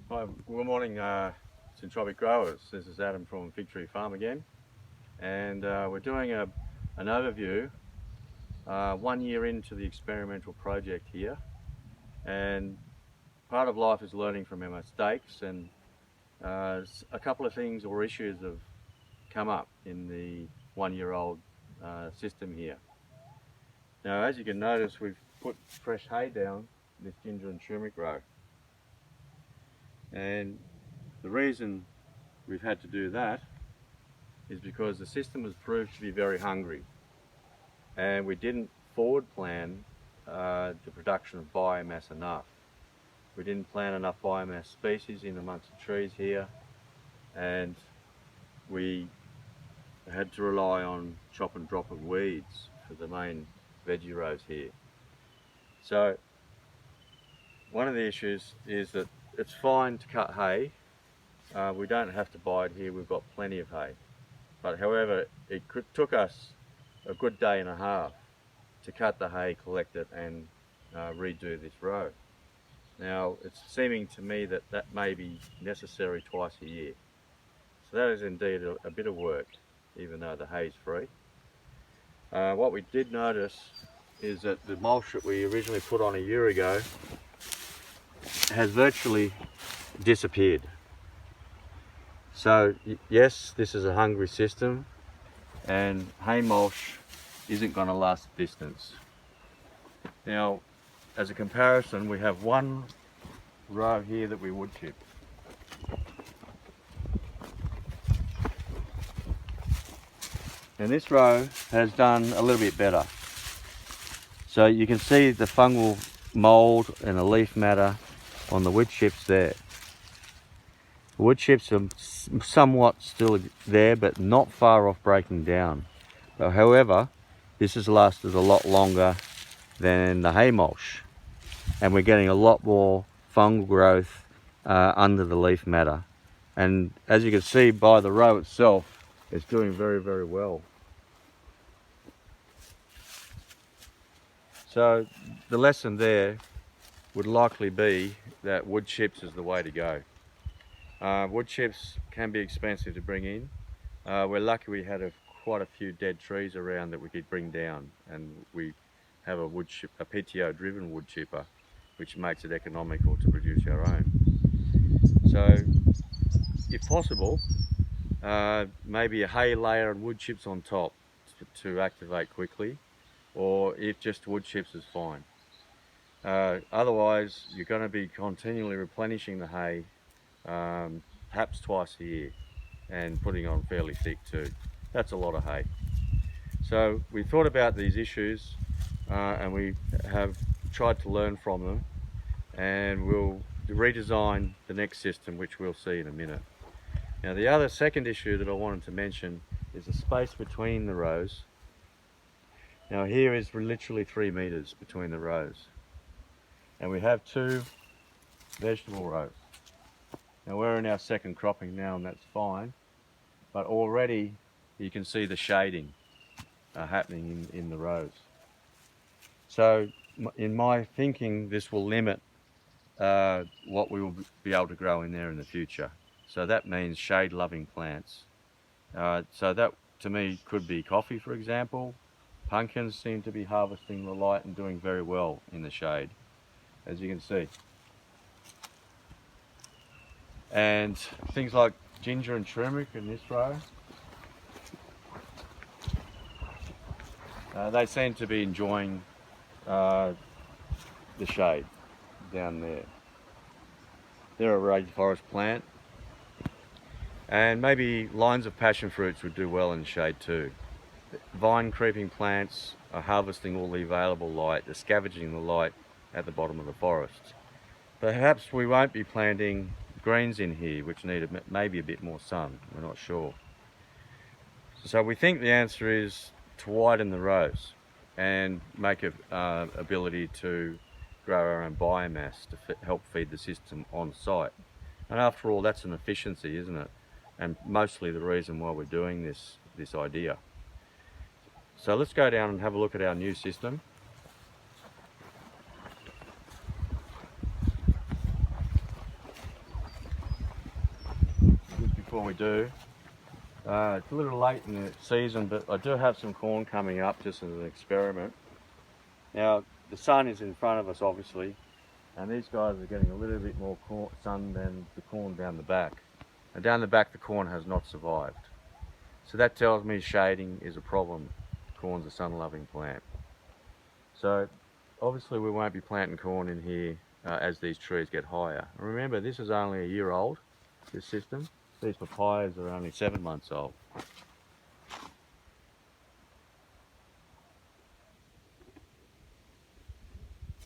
Hi, good morning, Syntropic growers. This is Adam from Fig Tree Farm again, and we're doing an overview 1 year into the experimental project here. And part of life is learning from our mistakes, and a couple of things or issues have come up in the 1 year old system here. Now, as you can notice, we've put fresh hay down this ginger and turmeric row, and the reason we've had to do that is because the system has proved to be very hungry, and we didn't forward plan the production of biomass enough. We didn't plant enough biomass species in amongst the trees here, and we had to rely on chop and drop of weeds for the main veggie rows here. So one of the issues is that it's fine to cut hay. We don't have to buy it here, we've got plenty of hay. But however, took us a good day and a half to cut the hay, collect it, and redo this row. Now, it's seeming to me that that may be necessary twice a year. So that is indeed a bit of work, even though the hay is free. What we did notice is that the mulch that we originally put on a year ago has virtually disappeared. So yes, this is a hungry system, and hay mulch isn't going to last the distance. Now, as a comparison, we have one row here that we wood chip. And this row has done a little bit better. So you can see the fungal mould and the leaf matter on the wood chips there. The wood chips are somewhat still there, but not far off breaking down. But however, this has lasted a lot longer than the hay mulch, and we're getting a lot more fungal growth under the leaf matter. And as you can see by the row itself, it's doing very, very well. So the lesson there would likely be that wood chips is the way to go. Wood chips can be expensive to bring in. We're lucky we had quite a few dead trees around that we could bring down, and we have a PTO driven wood chipper, which makes it economical to produce our own. So if possible, maybe a hay layer and wood chips on top to activate quickly, or if just wood chips is fine. Otherwise, you're going to be continually replenishing the hay, perhaps twice a year, and putting on fairly thick too. That's a lot of hay. So we thought about these issues, and we have tried to learn from them, and we'll redesign the next system, which we'll see in a minute. Now, the second issue that I wanted to mention is the space between the rows. Now, here is literally 3 meters between the rows, and we have 2 vegetable rows. Now, we're in our second cropping now, and that's fine, but already you can see the shading happening in the rows. So in my thinking, this will limit what we will be able to grow in there in the future. So that means shade loving plants. So that to me could be coffee, for example. Pumpkins seem to be harvesting the light and doing very well in the shade, as you can see. And things like ginger and turmeric in this row, they seem to be enjoying the shade down there. They're a rainforest plant, and maybe lines of passion fruits would do well in the shade too. Vine creeping plants are harvesting all the available light, they're scavenging the light at the bottom of the forest. Perhaps we won't be planting greens in here, which need maybe a bit more sun, we're not sure. So we think the answer is to widen the rows and make an ability to grow our own biomass to help feed the system on site. And after all, that's an efficiency, isn't it? And mostly the reason why we're doing this idea. So let's go down and have a look at our new system. before we do. It's a little late in the season, but I do have some corn coming up just as an experiment. Now, the sun is in front of us, obviously, and these guys are getting a little bit more sun than the corn down the back. And down the back, the corn has not survived. So that tells me shading is a problem. Corn's a sun-loving plant. So obviously we won't be planting corn in here as these trees get higher. Remember, this is only a year old, this system. These papayas are only 7 months old.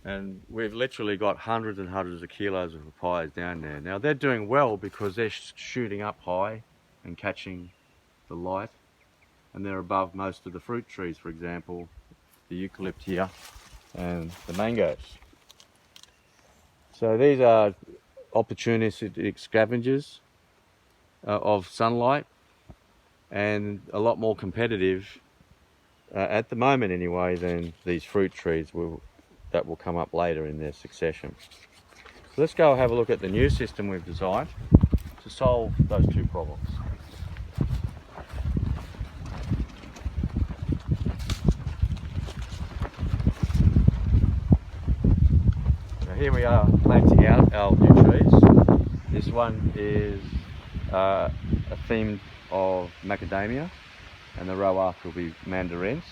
And we've literally got hundreds and hundreds of kilos of papayas down there. Now they're doing well because they're shooting up high and catching the light, and they're above most of the fruit trees, for example, the eucalypt here and the mangoes. So these are opportunistic scavengers of sunlight, and a lot more competitive at the moment anyway than these fruit trees that will come up later in their succession. So let's go have a look at the new system we've designed to solve those two problems. Now here we are planting out our new trees. This one is a theme of macadamia, and the row after will be mandarins.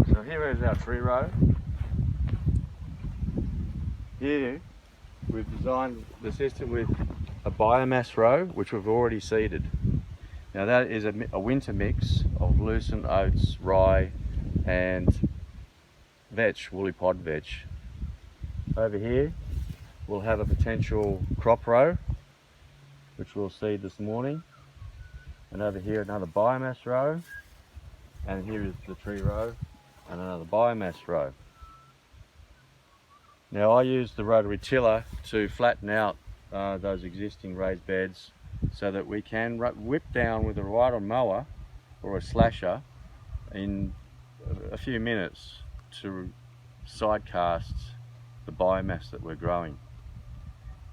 So here is our tree row. Here we've designed the system with a biomass row, which we've already seeded. Now that is a winter mix of lucerne oats, rye and woolly pod vetch. Over here we'll have a potential crop row, which we'll seed this morning. And over here another biomass row. And here is the tree row and another biomass row. Now I use the rotary tiller to flatten out those existing raised beds so that we can whip down with a rider mower or a slasher in a few minutes to sidecast the biomass that we're growing.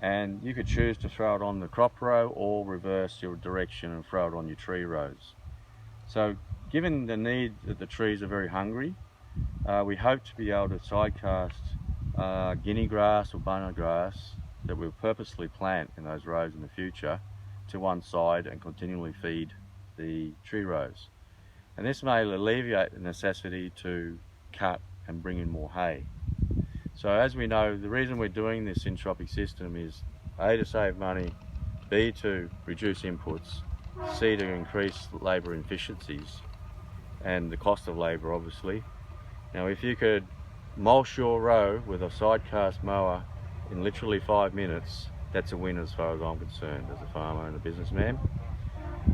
And you could choose to throw it on the crop row or reverse your direction and throw it on your tree rows. So given the need that the trees are very hungry, we hope to be able to sidecast guinea grass or bunna grass that we'll purposely plant in those rows in the future to one side and continually feed the tree rows. And this may alleviate the necessity to cut and bring in more hay. So as we know, the reason we're doing this Syntropic system is A, to save money, B, to reduce inputs, C, to increase labour efficiencies and the cost of labour obviously. Now if you could mulch your row with a sidecast mower in literally 5 minutes, that's a win as far as I'm concerned as a farmer and a businessman.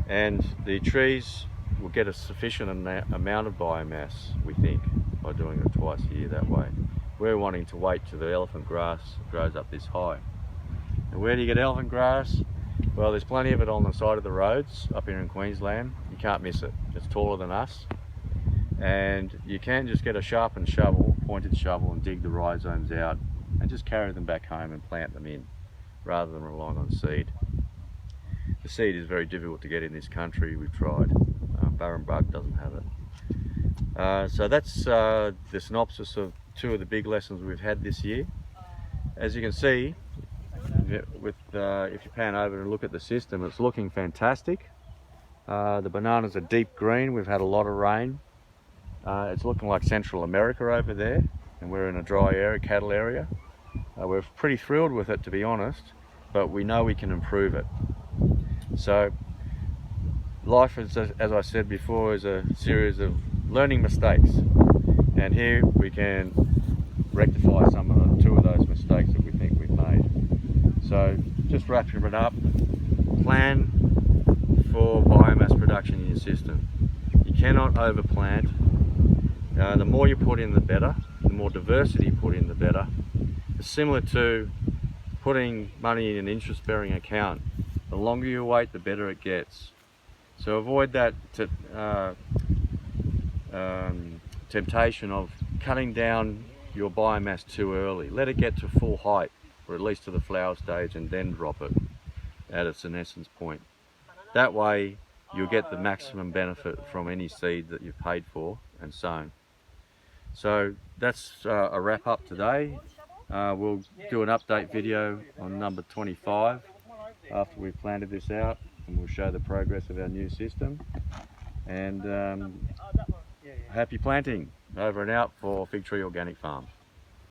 And the trees will get a sufficient amount of biomass, we think, by doing it twice a year that way. We're wanting to wait till the elephant grass grows up this high. And where do you get elephant grass? Well, there's plenty of it on the side of the roads up here in Queensland. You can't miss it. It's taller than us. And you can just get a sharpened shovel, pointed shovel, and dig the rhizomes out and just carry them back home and plant them in, rather than relying on seed. The seed is very difficult to get in this country. We've tried. Barren Bug doesn't have it. So that's the synopsis of two of the big lessons we've had this year. As you can see, if you pan over and look at the system, it's looking fantastic. The bananas are deep green. We've had a lot of rain. It's looking like Central America over there, and we're in a dry area, cattle area. We're pretty thrilled with it, to be honest, but we know we can improve it. So life is, as I said before, is a series of learning mistakes, and here we can rectify two of those mistakes that we think we've made. So just wrapping it up, plan for biomass production in your system. You cannot overplant. The more you put in, the better. The more diversity you put in, the better. It's similar to putting money in an interest-bearing account The longer you wait, the better it gets. So avoid that temptation of cutting down your biomass too early. Let it get to full height, or at least to the flower stage, and then drop it at its senescence point. That way you'll get the maximum benefit from any seed that you've paid for and sown. So that's a wrap up today. We'll do an update video on number 25 after we've planted this out, and we'll show the progress of our new system. And happy planting. Over and out for Fig Tree Organic Farm.